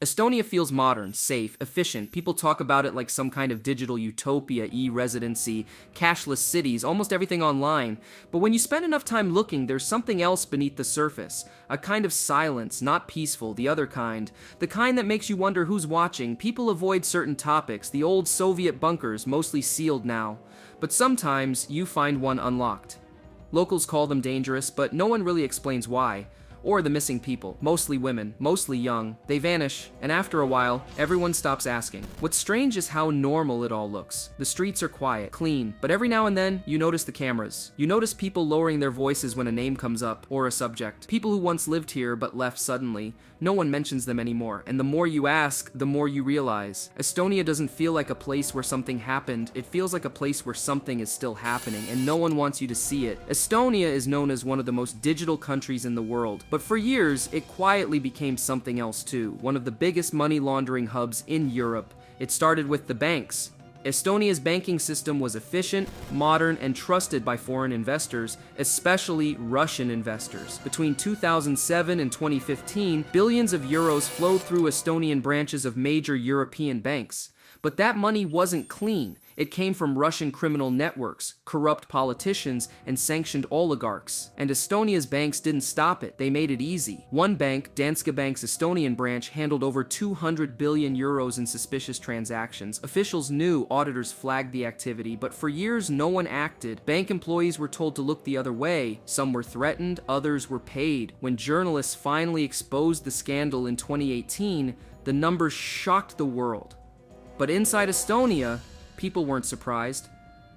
Estonia feels modern, safe, efficient. People talk about it like some kind of digital utopia, e-residency, cashless cities, almost everything online. But when you spend enough time looking, there's something else beneath the surface. A kind of silence, not peaceful, the other kind. The kind that makes you wonder who's watching. People avoid certain topics, the old Soviet bunkers, mostly sealed now. But sometimes you find one unlocked. Locals call them dangerous, but no one really explains why. Or the missing people, mostly women, mostly young. They vanish, and after a while, everyone stops asking. What's strange is how normal it all looks. The streets are quiet, clean, but every now and then, you notice the cameras. You notice people lowering their voices when a name comes up, or a subject. People who once lived here but left suddenly. No one mentions them anymore, and the more you ask, the more you realize. Estonia doesn't feel like a place where something happened, it feels like a place where something is still happening, and no one wants you to see it. Estonia is known as one of the most digital countries in the world, but for years, it quietly became something else too, one of the biggest money laundering hubs in Europe. It started with the banks. Estonia's banking system was efficient, modern, and trusted by foreign investors, especially Russian investors. Between 2007 and 2015, billions of euros flowed through Estonian branches of major European banks. But that money wasn't clean. It came from Russian criminal networks, corrupt politicians, and sanctioned oligarchs. And Estonia's banks didn't stop it, they made it easy. One bank, Danske Bank's Estonian branch, handled over 200 billion euros in suspicious transactions. Officials knew, auditors flagged the activity, but for years no one acted. Bank employees were told to look the other way. Some were threatened, others were paid. When journalists finally exposed the scandal in 2018, the numbers shocked the world. But inside Estonia, people weren't surprised.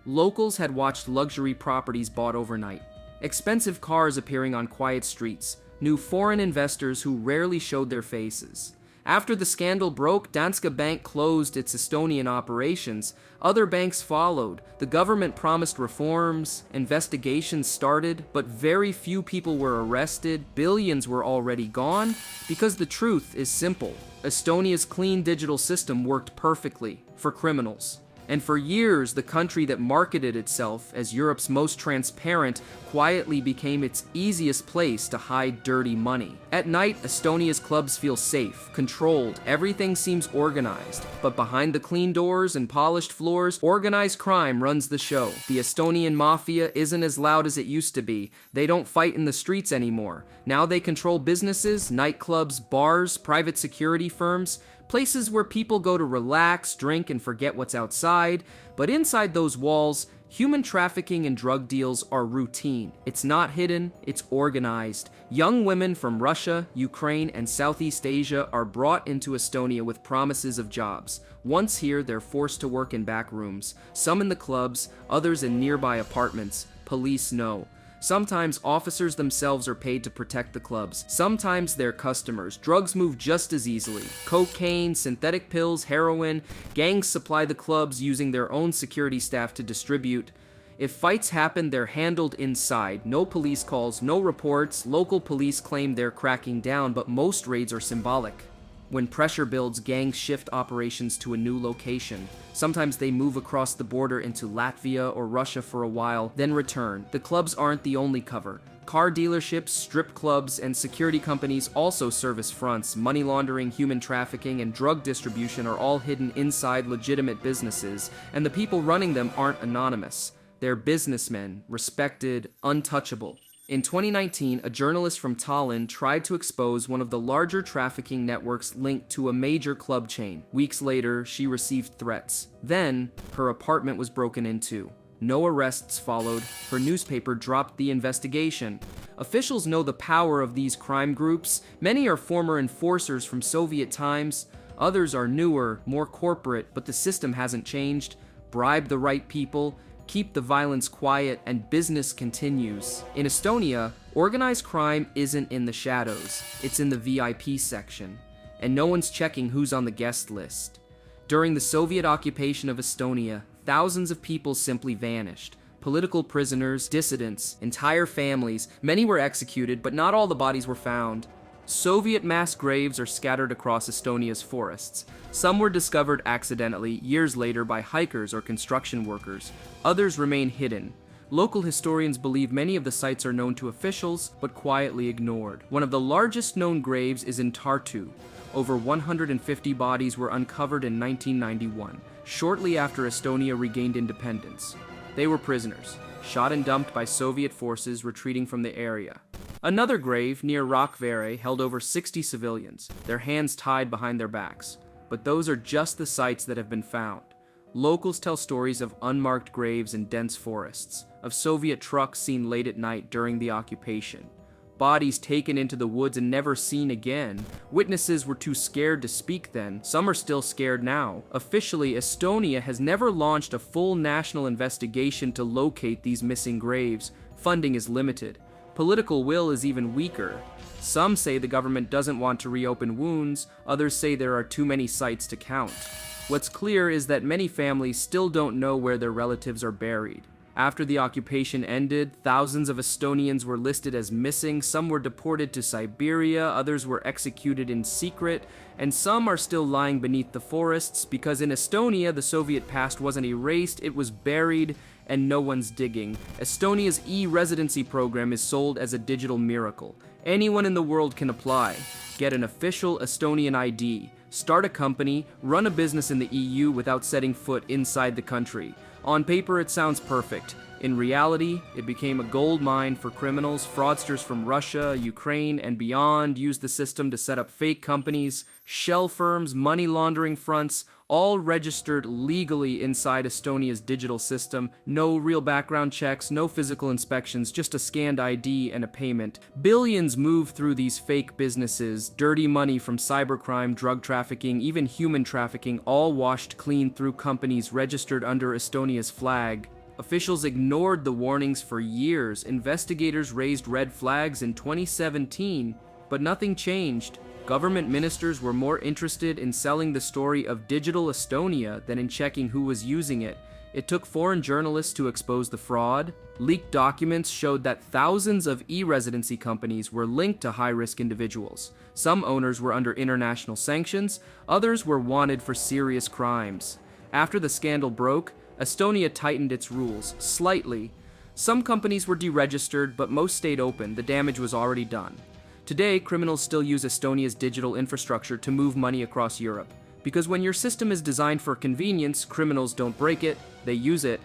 Locals had watched luxury properties bought overnight, expensive cars appearing on quiet streets, new foreign investors who rarely showed their faces. After the scandal broke, Danske Bank closed its Estonian operations. Other banks followed. The government promised reforms, investigations started, but very few people were arrested, billions were already gone, because the truth is simple. Estonia's clean digital system worked perfectly for criminals. And for years, the country that marketed itself as Europe's most transparent quietly became its easiest place to hide dirty money. At night, Estonia's clubs feel safe, controlled, everything seems organized. But behind the clean doors and polished floors, organized crime runs the show. The Estonian mafia isn't as loud as it used to be. They don't fight in the streets anymore. Now they control businesses, nightclubs, bars, private security firms, places where people go to relax, drink, and forget what's outside. But inside those walls, human trafficking and drug deals are routine. It's not hidden, it's organized. Young women from Russia, Ukraine, and Southeast Asia are brought into Estonia with promises of jobs. Once here, they're forced to work in back rooms, some in the clubs, others in nearby apartments. Police know. Sometimes officers themselves are paid to protect the clubs. Sometimes they're customers. Drugs move just as easily. Cocaine, synthetic pills, heroin. Gangs supply the clubs using their own security staff to distribute. If fights happen, they're handled inside. No police calls, no reports. Local police claim they're cracking down, but most raids are symbolic. When pressure builds, gangs shift operations to a new location. Sometimes they move across the border into Latvia or Russia for a while, then return. The clubs aren't the only cover. Car dealerships, strip clubs, and security companies also serve as fronts. Money laundering, human trafficking, and drug distribution are all hidden inside legitimate businesses, and the people running them aren't anonymous. They're businessmen, respected, untouchable. In 2019, a journalist from Tallinn tried to expose one of the larger trafficking networks linked to a major club chain. Weeks later, she received threats. Then, her apartment was broken into. No arrests followed. Her newspaper dropped the investigation. Officials know the power of these crime groups. Many are former enforcers from Soviet times. Others are newer, more corporate, but the system hasn't changed. Bribe the right people, keep the violence quiet, and business continues. In Estonia, organized crime isn't in the shadows, it's in the VIP section, and no one's checking who's on the guest list. During the Soviet occupation of Estonia, thousands of people simply vanished. Political prisoners, dissidents, entire families, many were executed, but not all the bodies were found. Soviet mass graves are scattered across Estonia's forests. Some were discovered accidentally years later by hikers or construction workers. Others remain hidden. Local historians believe many of the sites are known to officials, but quietly ignored. One of the largest known graves is in Tartu, Over 150 bodies were uncovered in 1991, shortly after Estonia regained independence. They were prisoners, shot and dumped by Soviet forces retreating from the area. Another grave near Rakvere held over 60 civilians, their hands tied behind their backs. But those are just the sites that have been found. Locals tell stories of unmarked graves in dense forests, of Soviet trucks seen late at night during the occupation, bodies taken into the woods and never seen again. Witnesses were too scared to speak then. Some are still scared now. Officially, Estonia has never launched a full national investigation to locate these missing graves. Funding is limited. Political will is even weaker. Some say the government doesn't want to reopen wounds, others say there are too many sites to count. What's clear is that many families still don't know where their relatives are buried. After the occupation ended, thousands of Estonians were listed as missing, some were deported to Siberia, others were executed in secret, and some are still lying beneath the forests because in Estonia the Soviet past wasn't erased, it was buried, and no one's digging. Estonia's e-residency program is sold as a digital miracle. Anyone in the world can apply. Get an official Estonian ID, start a company, run a business in the EU without setting foot inside the country. On paper, it sounds perfect. In reality, it became a gold mine for criminals. Fraudsters from Russia, Ukraine, and beyond used the system to set up fake companies, shell firms, money laundering fronts, all registered legally inside Estonia's digital system. No real background checks, no physical inspections, just a scanned ID and a payment. Billions move through these fake businesses, dirty money from cybercrime, drug trafficking, even human trafficking, all washed clean through companies registered under Estonia's flag. Officials ignored the warnings for years. Investigators raised red flags in 2017, but nothing changed. Government ministers were more interested in selling the story of digital Estonia than in checking who was using it. It took foreign journalists to expose the fraud. Leaked documents showed that thousands of e-residency companies were linked to high-risk individuals. Some owners were under international sanctions, others were wanted for serious crimes. After the scandal broke, Estonia tightened its rules, slightly. Some companies were deregistered, but most stayed open. The damage was already done. Today, criminals still use Estonia's digital infrastructure to move money across Europe. Because when your system is designed for convenience, criminals don't break it, they use it.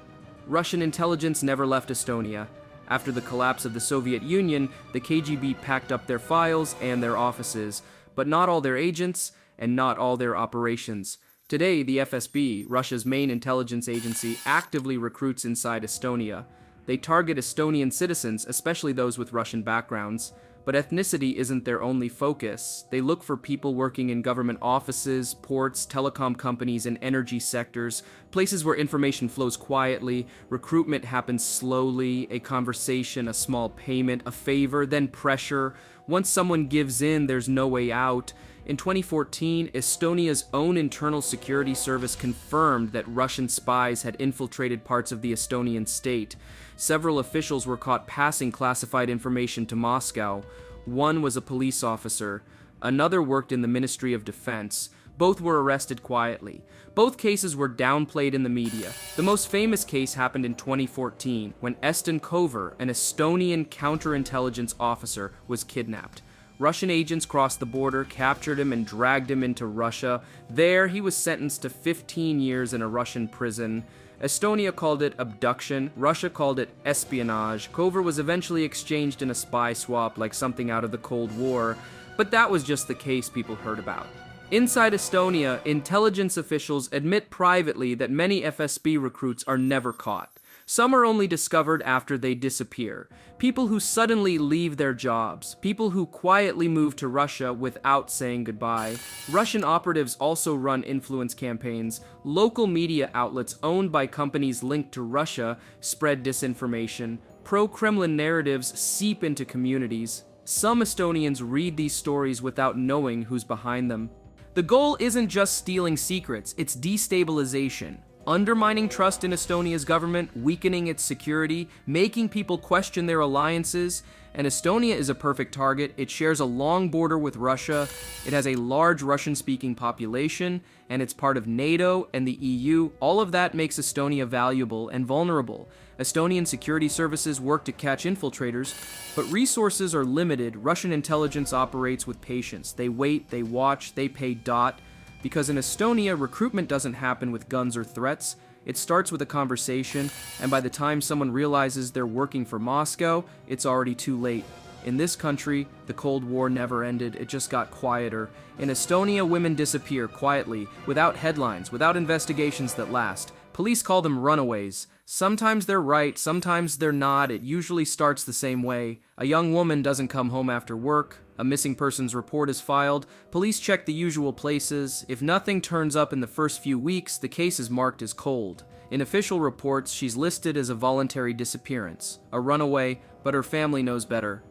Russian intelligence never left Estonia. After the collapse of the Soviet Union, the KGB packed up their files and their offices, but not all their agents and not all their operations. Today, the FSB, Russia's main intelligence agency, actively recruits inside Estonia. They target Estonian citizens, especially those with Russian backgrounds. But ethnicity isn't their only focus. They look for people working in government offices, ports, telecom companies, and energy sectors, places where information flows quietly, recruitment happens slowly, a conversation, a small payment, a favor, then pressure. Once someone gives in, there's no way out. In 2014, Estonia's own internal security service confirmed that Russian spies had infiltrated parts of the Estonian state. Several officials were caught passing classified information to Moscow. One was a police officer. Another worked in the Ministry of Defense. Both were arrested quietly. Both cases were downplayed in the media. The most famous case happened in 2014, when Eston Kover, an Estonian counterintelligence officer, was kidnapped. Russian agents crossed the border, captured him, and dragged him into Russia. There, he was sentenced to 15 years in a Russian prison. Estonia called it abduction, Russia called it espionage. Kover was eventually exchanged in a spy swap like something out of the Cold War, but that was just the case people heard about. Inside Estonia, intelligence officials admit privately that many FSB recruits are never caught. Some are only discovered after they disappear. People who suddenly leave their jobs. People who quietly move to Russia without saying goodbye. Russian operatives also run influence campaigns. Local media outlets owned by companies linked to Russia spread disinformation. Pro-Kremlin narratives seep into communities. Some Estonians read these stories without knowing who's behind them. The goal isn't just stealing secrets, it's destabilization. undermining trust in Estonia's government, weakening its security, making people question their alliances. And Estonia is a perfect target. It shares a long border with Russia, it has a large Russian-speaking population, and it's part of NATO and the EU. All of that makes Estonia valuable and vulnerable. Estonian security services work to catch infiltrators, but resources are limited. Russian intelligence operates with patience. They wait, they watch, they pay dot. Because in Estonia, recruitment doesn't happen with guns or threats. It starts with a conversation, and by the time someone realizes they're working for Moscow, it's already too late. In this country, the Cold War never ended, it just got quieter. In Estonia, women disappear quietly, without headlines, without investigations that last. Police call them runaways. Sometimes they're right, sometimes they're not. It usually starts the same way. A young woman doesn't come home after work. A missing persons report is filed. Police check the usual places. If nothing turns up in the first few weeks, the case is marked as cold. In official reports, she's listed as a voluntary disappearance, a runaway, but her family knows better.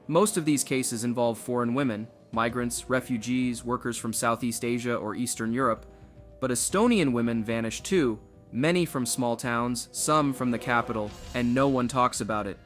Most of these cases involve foreign women, migrants, refugees, workers from Southeast Asia or Eastern Europe. But Estonian women vanish too, many from small towns, some from the capital, and no one talks about it.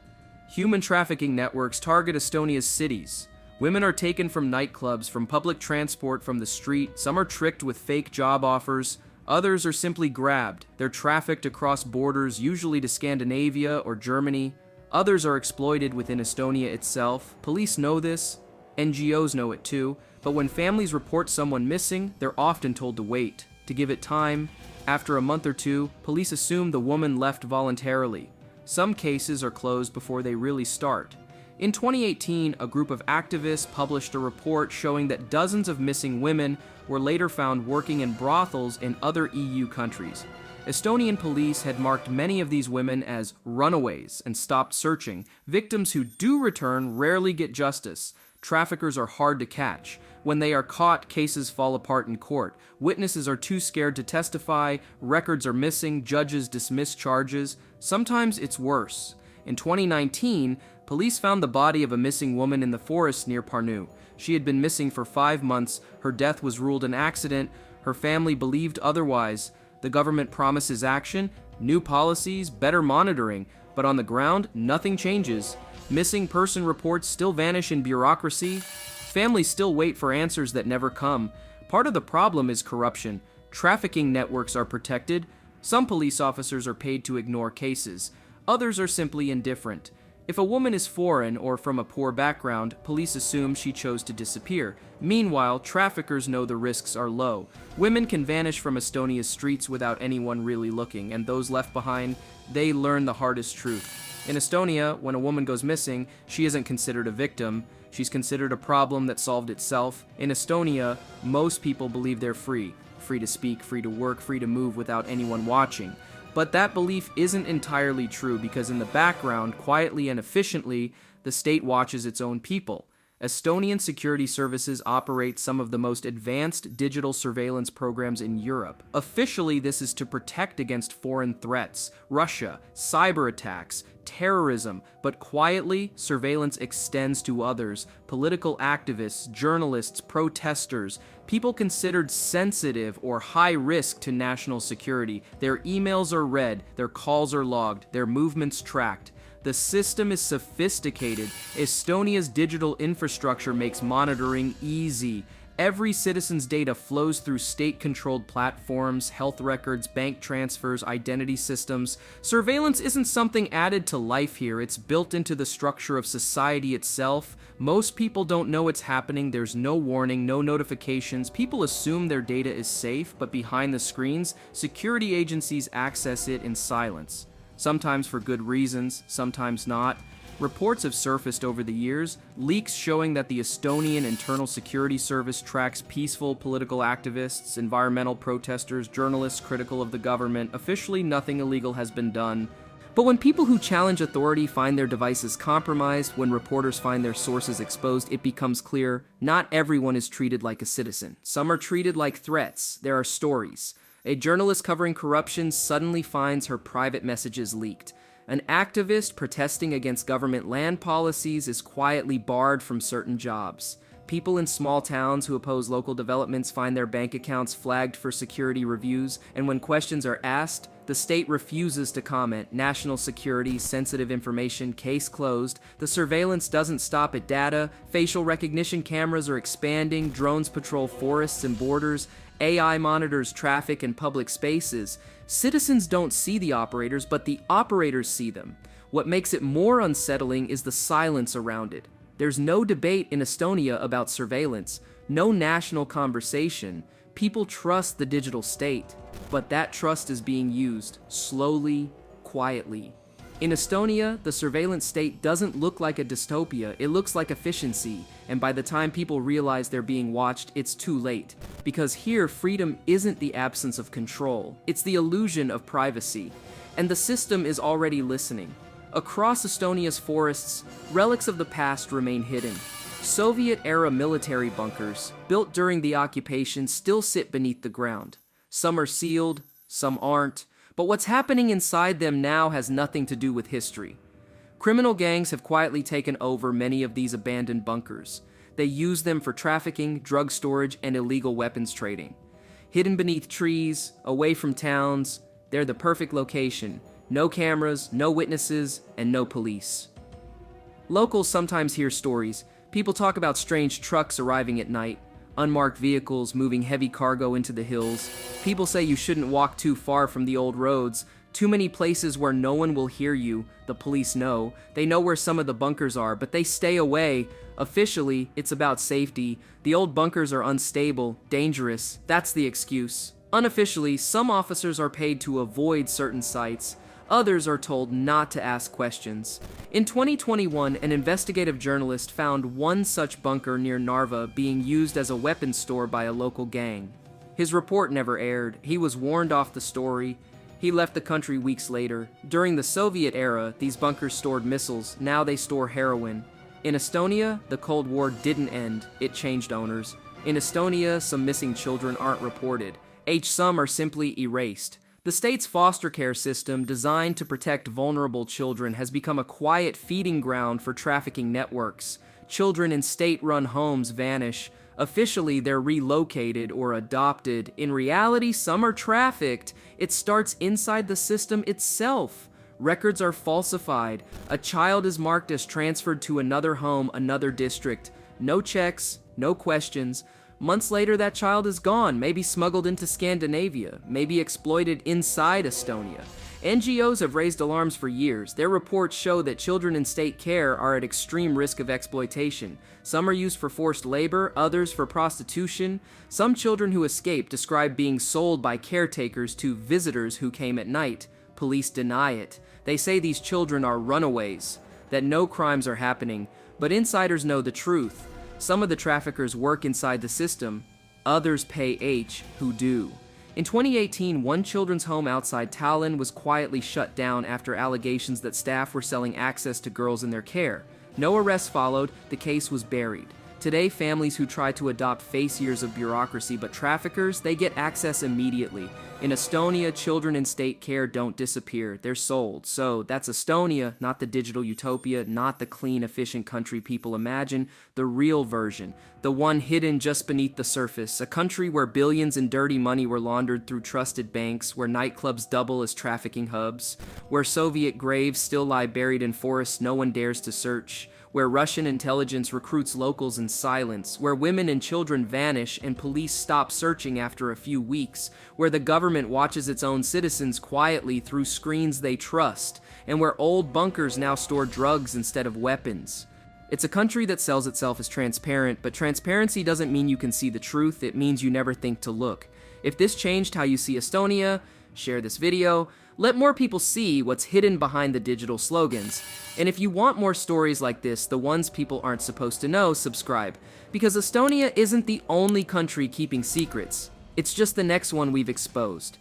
Human trafficking networks target Estonia's cities. Women are taken from nightclubs, from public transport, from the street. Some are tricked with fake job offers. Others are simply grabbed. They're trafficked across borders, usually to Scandinavia or Germany. Others are exploited within Estonia itself. Police know this. NGOs know it too. But when families report someone missing, they're often told to wait, to give it time. After a month or two, police assume the woman left voluntarily. Some cases are closed before they really start. In 2018, a group of activists published a report showing that dozens of missing women were later found working in brothels in other EU countries. Estonian police had marked many of these women as runaways and stopped searching. Victims who do return rarely get justice. Traffickers are hard to catch. When they are caught, cases fall apart in court. Witnesses are too scared to testify, records are missing, judges dismiss charges. Sometimes it's worse. In 2019, police found the body of a missing woman in the forest near Pärnu. She had been missing for 5 months. Her death was ruled an accident. Her family believed otherwise. The government promises action, new policies, better monitoring, but on the ground, nothing changes. Missing person reports still vanish in bureaucracy. Families still wait for answers that never come. Part of the problem is corruption. Trafficking networks are protected. Some police officers are paid to ignore cases. Others are simply indifferent. If a woman is foreign or from a poor background, police assume she chose to disappear. Meanwhile, traffickers know the risks are low. Women can vanish from Estonia's streets without anyone really looking, and those left behind, they learn the hardest truth. In Estonia, when a woman goes missing, she isn't considered a victim. She's considered a problem that solved itself. In Estonia, most people believe they're free. Free to speak, free to work, free to move without anyone watching. But that belief isn't entirely true because in the background, quietly and efficiently, the state watches its own people. Estonian security services operate some of the most advanced digital surveillance programs in Europe. Officially, this is to protect against foreign threats, Russia, cyber attacks, terrorism, but quietly, surveillance extends to others, political activists, journalists, protesters, people considered sensitive or high risk to national security. Their emails are read, their calls are logged, their movements tracked. The system is sophisticated. Estonia's digital infrastructure makes monitoring easy. Every citizen's data flows through state-controlled platforms, health records, bank transfers, identity systems. Surveillance isn't something added to life here, it's built into the structure of society itself. Most people don't know it's happening, there's no warning, no notifications. People assume their data is safe, but behind the screens, security agencies access it in silence. Sometimes for good reasons, sometimes not. Reports have surfaced over the years, leaks showing that the Estonian Internal Security Service tracks peaceful political activists, environmental protesters, journalists critical of the government. Officially, nothing illegal has been done. But when people who challenge authority find their devices compromised, when reporters find their sources exposed, it becomes clear not everyone is treated like a citizen. Some are treated like threats. There are stories. A journalist covering corruption suddenly finds her private messages leaked. An activist protesting against government land policies is quietly barred from certain jobs. People in small towns who oppose local developments find their bank accounts flagged for security reviews, and when questions are asked, the state refuses to comment. National security, sensitive information, case closed. The surveillance doesn't stop at data. Facial recognition cameras are expanding. Drones patrol forests and borders. AI monitors traffic and public spaces. Citizens don't see the operators, but the operators see them. What makes it more unsettling is the silence around it. There's no debate in Estonia about surveillance, no national conversation. People trust the digital state, but that trust is being used slowly, quietly. In Estonia, the surveillance state doesn't look like a dystopia, it looks like efficiency, and by the time people realize they're being watched, it's too late. Because here, freedom isn't the absence of control, it's the illusion of privacy. And the system is already listening. Across Estonia's forests, relics of the past remain hidden. Soviet-era military bunkers, built during the occupation, still sit beneath the ground. Some are sealed, some aren't, but what's happening inside them now has nothing to do with history. Criminal gangs have quietly taken over many of these abandoned bunkers. They use them for trafficking, drug storage, and illegal weapons trading. Hidden beneath trees, away from towns, they're the perfect location. No cameras, no witnesses, and no police. Locals sometimes hear stories. People talk about strange trucks arriving at night, unmarked vehicles moving heavy cargo into the hills. People say you shouldn't walk too far from the old roads. Too many places where no one will hear you. The police know. They know where some of the bunkers are, but they stay away. Officially, it's about safety. The old bunkers are unstable, dangerous. That's the excuse. Unofficially, some officers are paid to avoid certain sites. Others are told not to ask questions. In 2021, an investigative journalist found one such bunker near Narva being used as a weapons store by a local gang. His report never aired. He was warned off the story. He left the country weeks later. During the Soviet era, these bunkers stored missiles. Now they store heroin. In Estonia, the Cold War didn't end. It changed owners. In Estonia, some missing children aren't reported. Some are simply erased. The state's foster care system, designed to protect vulnerable children, has become a quiet feeding ground for trafficking networks. Children in state-run homes vanish. Officially, they're relocated or adopted. In reality, some are trafficked. It starts inside the system itself. Records are falsified. A child is marked as transferred to another home, another district. No checks, no questions. Months later, that child is gone, maybe smuggled into Scandinavia, maybe exploited inside Estonia. NGOs have raised alarms for years. Their reports show that children in state care are at extreme risk of exploitation. Some are used for forced labor, others for prostitution. Some children who escape describe being sold by caretakers to visitors who came at night. Police deny it. They say these children are runaways, that no crimes are happening, but insiders know the truth. Some of the traffickers work inside the system, others pay who do. In 2018, one children's home outside Tallinn was quietly shut down after allegations that staff were selling access to girls in their care. No arrests followed, the case was buried. Today, families who try to adopt face years of bureaucracy, but traffickers, they get access immediately. In Estonia, children in state care don't disappear, they're sold. So that's Estonia, not the digital utopia, not the clean, efficient country people imagine, the real version, the one hidden just beneath the surface, a country where billions in dirty money were laundered through trusted banks, where nightclubs double as trafficking hubs, where Soviet graves still lie buried in forests no one dares to search, where Russian intelligence recruits locals in silence, where women and children vanish and police stop searching after a few weeks, where the government watches its own citizens quietly through screens they trust, and where old bunkers now store drugs instead of weapons. It's a country that sells itself as transparent, but transparency doesn't mean you can see the truth, it means you never think to look. If this changed how you see Estonia, share this video. Let more people see what's hidden behind the digital slogans. And if you want more stories like this, the ones people aren't supposed to know, subscribe. Because Estonia isn't the only country keeping secrets. It's just the next one we've exposed.